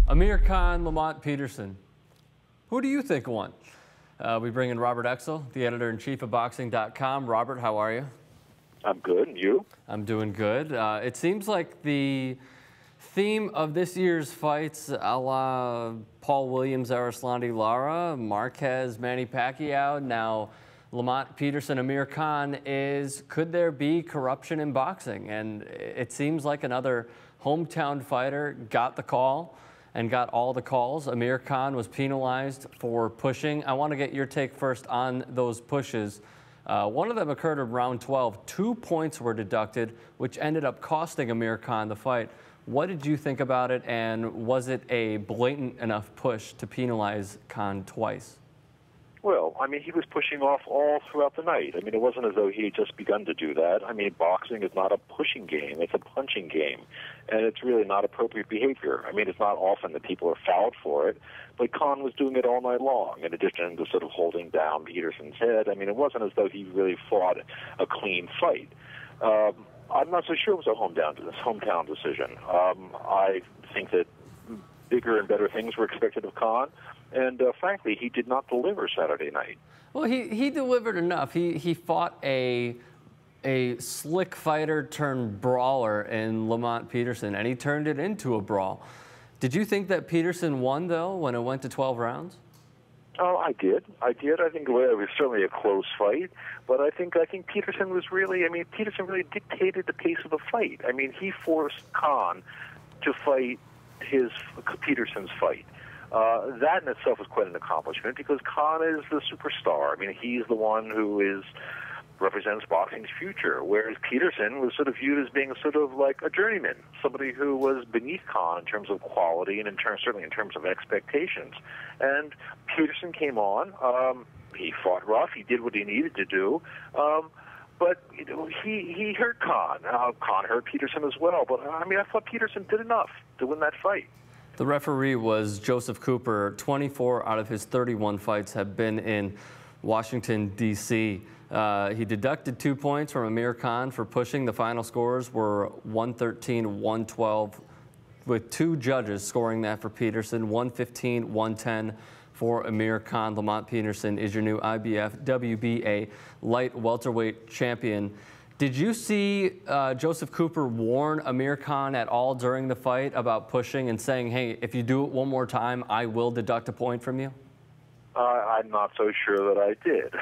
Amir Khan, Lamont Peterson. Who do you think won? We bring in Robert Exel, the editor-in-chief of boxing.com. Robert, how are you? I'm good, and you? I'm doing good. It seems like the theme of this year's fights, a la Paul Williams, Arislandi Lara, Marquez, Manny Pacquiao, now Lamont Peterson, Amir Khan, is could there be corruption in boxing? And it seems like another hometown fighter got the call and got all the calls. Amir Khan was penalized for pushing. I want to get your take first on those pushes. One of them occurred in round 12. 2 points were deducted, which ended up costing Amir Khan the fight. What did you think about it, and was it a blatant enough push to penalize Khan twice? Well, I mean, he was pushing off all throughout the night. I mean, it wasn't as though he had just begun to do that. I mean, boxing is not a pushing game. It's a punching game, and it's really not appropriate behavior. I mean, it's not often that people are fouled for it, but Khan was doing it all night long, in addition to sort of holding down Peterson's head. I mean, it wasn't as though he really fought a clean fight. I'm not so sure it was a hometown decision. I think that bigger and better things were expected of Khan. And frankly, he did not deliver Saturday night. Well, he delivered enough. He fought a slick fighter turned brawler in Lamont Peterson, and he turned it into a brawl. Did you think that Peterson won, though, when it went to 12 rounds? Oh, I did. I think it was certainly a close fight, but I think Peterson was really, Peterson really dictated the pace of the fight. I mean, he forced Khan to fight Peterson's fight. That in itself is quite an accomplishment because Khan is the superstar. I mean, he's the one who represents boxing's future, whereas Peterson was sort of viewed as being sort of like a journeyman, somebody who was beneath Khan in terms of quality and certainly in terms of expectations. And Peterson came on. He fought rough. He did what he needed to do. But he hurt Khan. Khan hurt Peterson as well. But I mean, I thought Peterson did enough to win that fight. The referee was Joseph Cooper. 24 out of his 31 fights have been in Washington, D.C. He deducted 2 points from Amir Khan for pushing. The final scores were 113-112, with 2 judges scoring that for Peterson, 115-110 for Amir Khan. Lamont Peterson is your new IBF WBA light welterweight champion. Did you see Joseph Cooper warn Amir Khan at all during the fight about pushing and saying, hey, if you do it one more time, I will deduct a point from you? I'm not so sure that I did.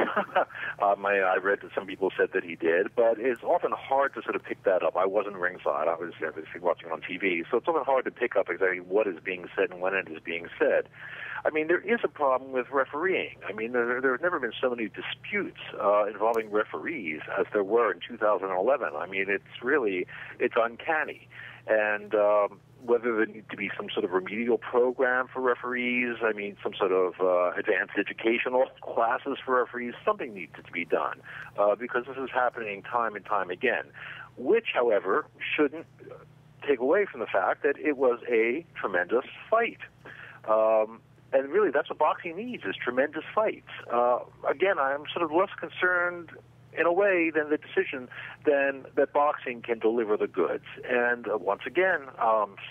I read that some people said that he did, but it's often hard to sort of pick that up. I wasn't ringside. I was obviously watching on TV, so it's often hard to pick up exactly what is being said and when it is being said. I mean, there is a problem with refereeing. I mean, there have never been so many disputes involving referees as there were in 2011. I mean, it's uncanny. And whether there need to be some sort of remedial program for referees, I mean, some sort of advanced educational classes for referees, something needs to be done because this is happening time and time again, which, however, shouldn't take away from the fact that it was a tremendous fight. And really, that's what boxing needs, is tremendous fights. Again, I'm sort of less concerned in a way than the decision than that boxing can deliver the goods. And once again,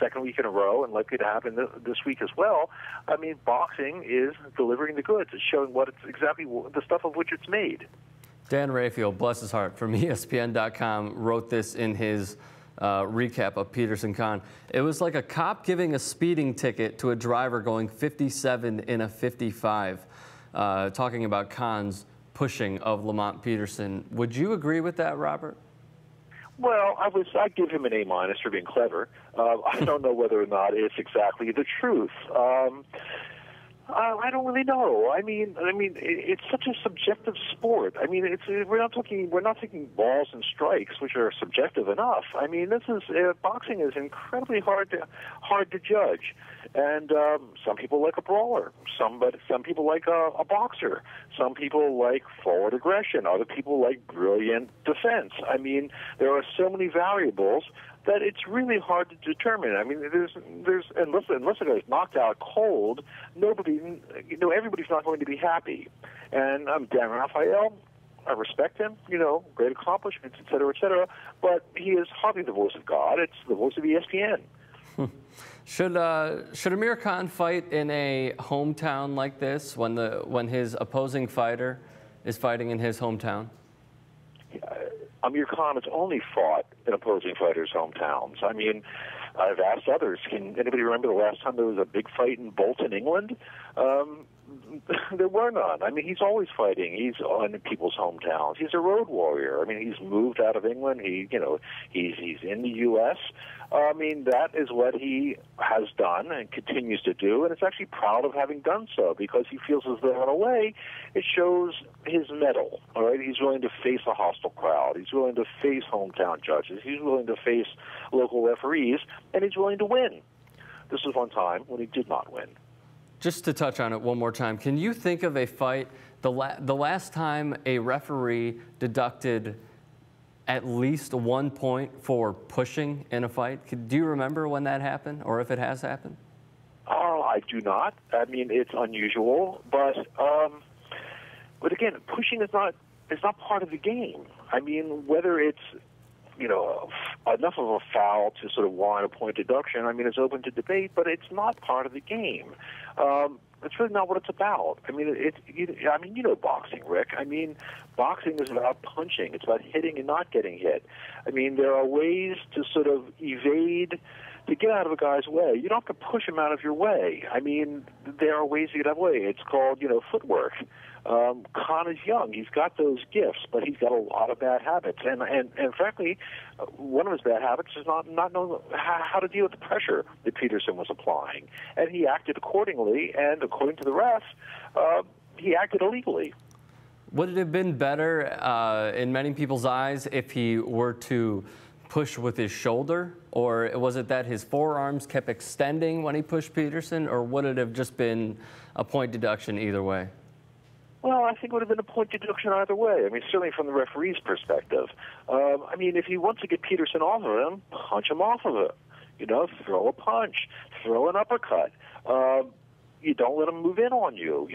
second week in a row, and likely to happen this week as well, I mean, boxing is delivering the goods. It's showing what it's exactly the stuff of which it's made. Dan Rayfield, bless his heart, from ESPN.com, wrote this in his recap of Peterson Khan. It was like a cop giving a speeding ticket to a driver going 57 in a 55, talking about Khan's pushing of Lamont Peterson. Would you agree with that, Robert? Well, I give him an A- for being clever. I don't know whether or not it's exactly the truth. I don't really know. I mean, it's such a subjective sport. I mean, we're not taking balls and strikes, which are subjective enough. I mean, boxing is incredibly hard to judge, and some people like a brawler. Some people like a boxer. Some people like forward aggression. Other people like brilliant defense. I mean, there are so many variables that it's really hard to determine. I mean, unless a guy's knocked out cold, everybody's not going to be happy. And Dan Raphael, I respect him, great accomplishments, et cetera, but he is hardly the voice of God. It's the voice of ESPN. Should Amir Khan fight in a hometown like this when his opposing fighter is fighting in his hometown? Amir Khan has only fought in opposing fighters' hometowns. I mean, I've asked others, can anybody remember the last time there was a big fight in Bolton, England? There were none. I mean, he's always fighting. He's in people's hometowns. He's a road warrior. I mean, he's moved out of England. He's in the U.S. I mean, that is what he has done and continues to do, and is actually proud of having done so because he feels as though, in a way, it shows his mettle. All right, he's willing to face a hostile crowd. He's willing to face hometown judges. He's willing to face local referees, and he's willing to win. This was one time when he did not win. Just to touch on it one more time, can you think of a fight, the last time a referee deducted at least 1 point for pushing in a fight? Do you remember when that happened, or if it has happened? Oh, I do not. I mean, it's unusual, but again, pushing is not part of the game. I mean, whether it's enough of a foul to sort of warrant a point deduction, I mean, it's open to debate, but it's not part of the game. It's really not what it's about. I mean, you know boxing, Rick. I mean, boxing is about punching. It's about hitting and not getting hit. I mean, there are ways to sort of evade, to get out of a guy's way. You don't have to push him out of your way. I mean, there are ways to get out of the way. It's called, footwork. Khan is young. He's got those gifts, but he's got a lot of bad habits. And frankly, one of his bad habits is not knowing how to deal with the pressure that Peterson was applying. And he acted accordingly, and according to the refs, he acted illegally. Would it have been better in many people's eyes if he were to push with his shoulder? Or was it that his forearms kept extending when he pushed Peterson? Or would it have just been a point deduction either way? Well, I think it would have been a point deduction either way. I mean, certainly from the referee's perspective. I mean, if he wants to get Peterson off of him, punch him off of it. Throw a punch, throw an uppercut. You don't let him move in on you.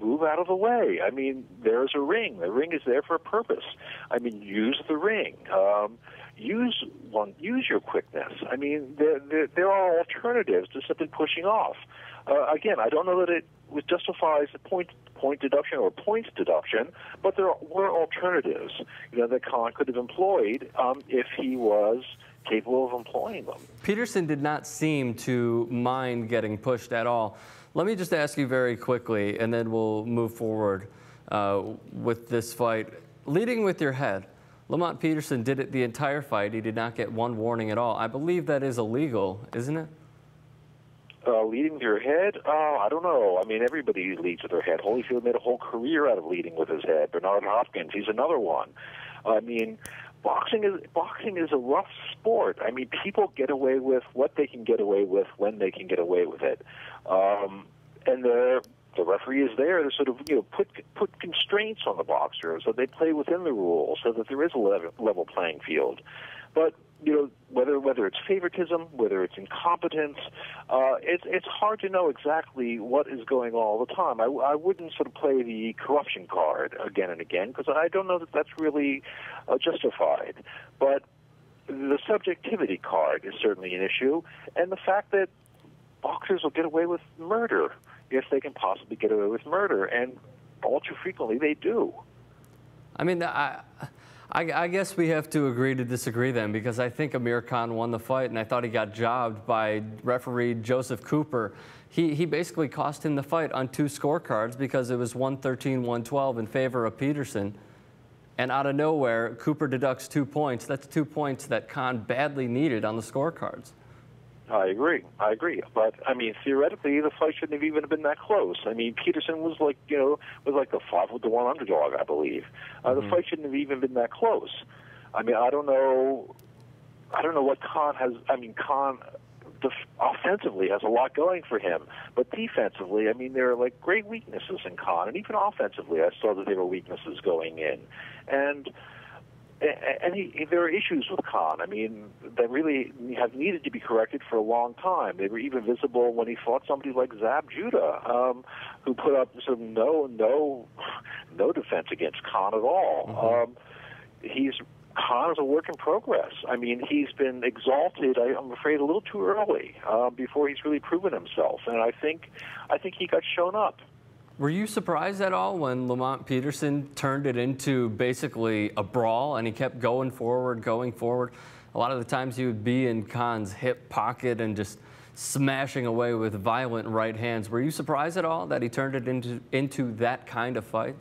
Move out of the way. I mean, there's a ring. The ring is there for a purpose. I mean, use the ring. Use your quickness. I mean, there are alternatives to simply pushing off. Again, I don't know that it justifies a point deduction or points deduction, but there were alternatives, that Khan could have employed if he was capable of employing them. Peterson did not seem to mind getting pushed at all. Let me just ask you very quickly, and then we'll move forward with this fight. Leading with your head, Lamont Peterson did it the entire fight. He did not get one warning at all. I believe that is illegal, isn't it? Leading with your head? I don't know. I mean, everybody leads with their head. Holyfield made a whole career out of leading with his head. Bernard Hopkins, he's another one. I mean, boxing is a rough sport. I mean, people get away with what they can get away with when they can get away with it. And the referee is there to sort of put constraints on the boxer so they play within the rules so that there is a level playing field. But whether it's favoritism, whether it's incompetence, it's hard to know exactly what is going on all the time. I wouldn't sort of play the corruption card again and again because I don't know that that's really justified. But the subjectivity card is certainly an issue, and the fact that boxers will get away with murder if they can possibly get away with murder, and all too frequently they do. I mean, I guess we have to agree to disagree then, because I think Amir Khan won the fight, and I thought he got jobbed by referee Joseph Cooper. He basically cost him the fight on 2 scorecards because it was 113-112 in favor of Peterson. And out of nowhere, Cooper deducts 2 points. That's 2 points that Khan badly needed on the scorecards. I agree. But I mean, theoretically, the fight shouldn't have even been that close. I mean, Peterson was like the 5-1 underdog, I believe. The fight shouldn't have even been that close. I mean, I don't know what Khan has. I mean, Khan offensively has a lot going for him, but defensively, I mean, there are like great weaknesses in Khan, and even offensively, I saw that there were weaknesses going in, and there are issues with Khan. I mean, that really have needed to be corrected for a long time. They were even visible when he fought somebody like Zab Judah, who put up sort of no defense against Khan at all. Khan is a work in progress. I mean, he's been exalted, I'm afraid, a little too early before he's really proven himself. And I think he got shown up. Were you surprised at all when Lamont Peterson turned it into basically a brawl and he kept going forward, going forward? A lot of the times he would be in Khan's hip pocket and just smashing away with violent right hands. Were you surprised at all that he turned it into that kind of fight?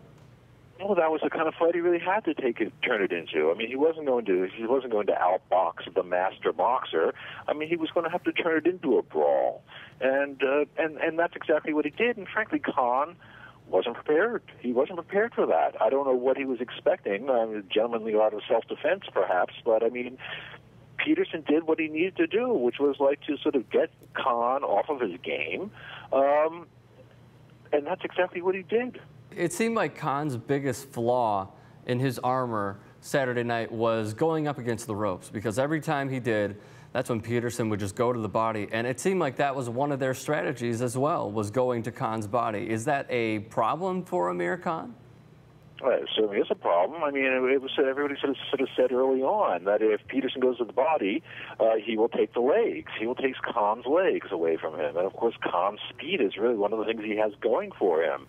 Well, that was the kind of fight he really had to turn it into. I mean, he wasn't going to outbox the master boxer. I mean, he was going to have to turn it into a brawl, and that's exactly what he did. And frankly, Khan wasn't prepared. He wasn't prepared for that. I don't know what he was expecting. A gentlemanly art of self-defense, perhaps, but I mean, Peterson did what he needed to do, which was like to sort of get Khan off of his game, and that's exactly what he did. It seemed like Khan's biggest flaw in his armor Saturday night was going up against the ropes, because every time he did, that's when Peterson would just go to the body, and it seemed like that was one of their strategies as well, was going to Khan's body. Is that a problem for Amir Khan? Well, it certainly is a problem. I mean, it was everybody sort of said early on that if Peterson goes to the body, he will take the legs. He will take Khan's legs away from him. And, of course, Khan's speed is really one of the things he has going for him.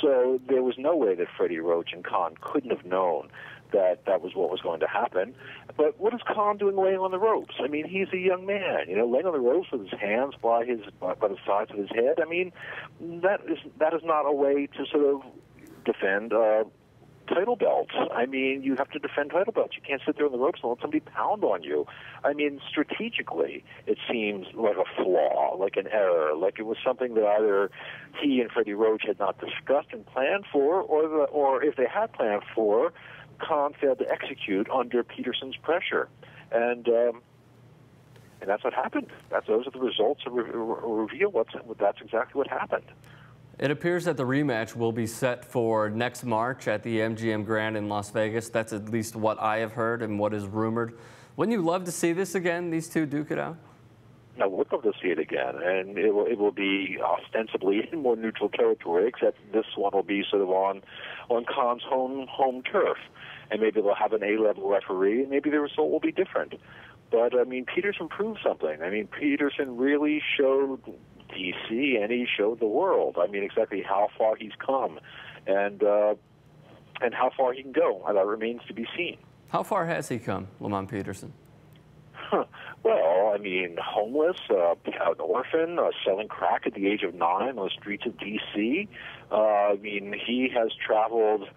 So there was no way that Freddie Roach and Khan couldn't have known that that was what was going to happen. But what is Khan doing laying on the ropes? I mean, he's a young man, you know, laying on the ropes with his hands by the sides of his head. I mean, that is not a way to sort of defend title belts. I mean, you have to defend title belts. You can't sit there on the ropes and let somebody pound on you. I mean, strategically, it seems like a flaw, like an error, like it was something that either he and Freddie Roach had not discussed and planned for, or if they had planned for, Khan failed to execute under Peterson's pressure. And that's what happened. Those are the results that reveal that's exactly what happened. It appears that the rematch will be set for next March at the MGM Grand in Las Vegas. That's at least what I have heard and what is rumored. Wouldn't you love to see this again, these two duke it out? I would love to see it again, and it will be ostensibly in more neutral territory, except this one will be sort of on Khan's home turf. And maybe they'll have an A-level referee, and maybe the result will be different. But, I mean, Peterson proved something. I mean, Peterson really showed D.C. and he showed the world. I mean, exactly how far he's come, and how far he can go. That remains to be seen. How far has he come, Lamont Peterson? Well, I mean, homeless, an orphan, selling crack at the age of 9 on the streets of D.C. I mean, he has traveled.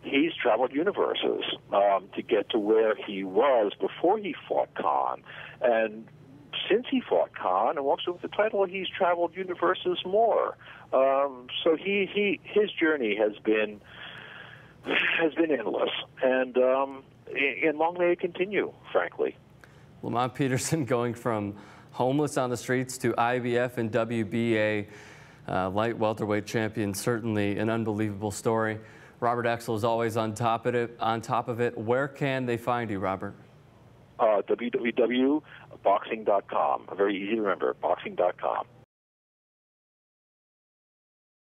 He's traveled universes to get to where he was before he fought Khan, and since he fought Khan and walks with the title, he's traveled universes more. So his journey has been endless, and long may it continue, frankly. Lamont Peterson going from homeless on the streets to IBF and WBA light welterweight champion, certainly an unbelievable story. Robert Exel is always on top of it. Where can they find you, Robert? www.boxing.com. Very easy to remember, boxing.com.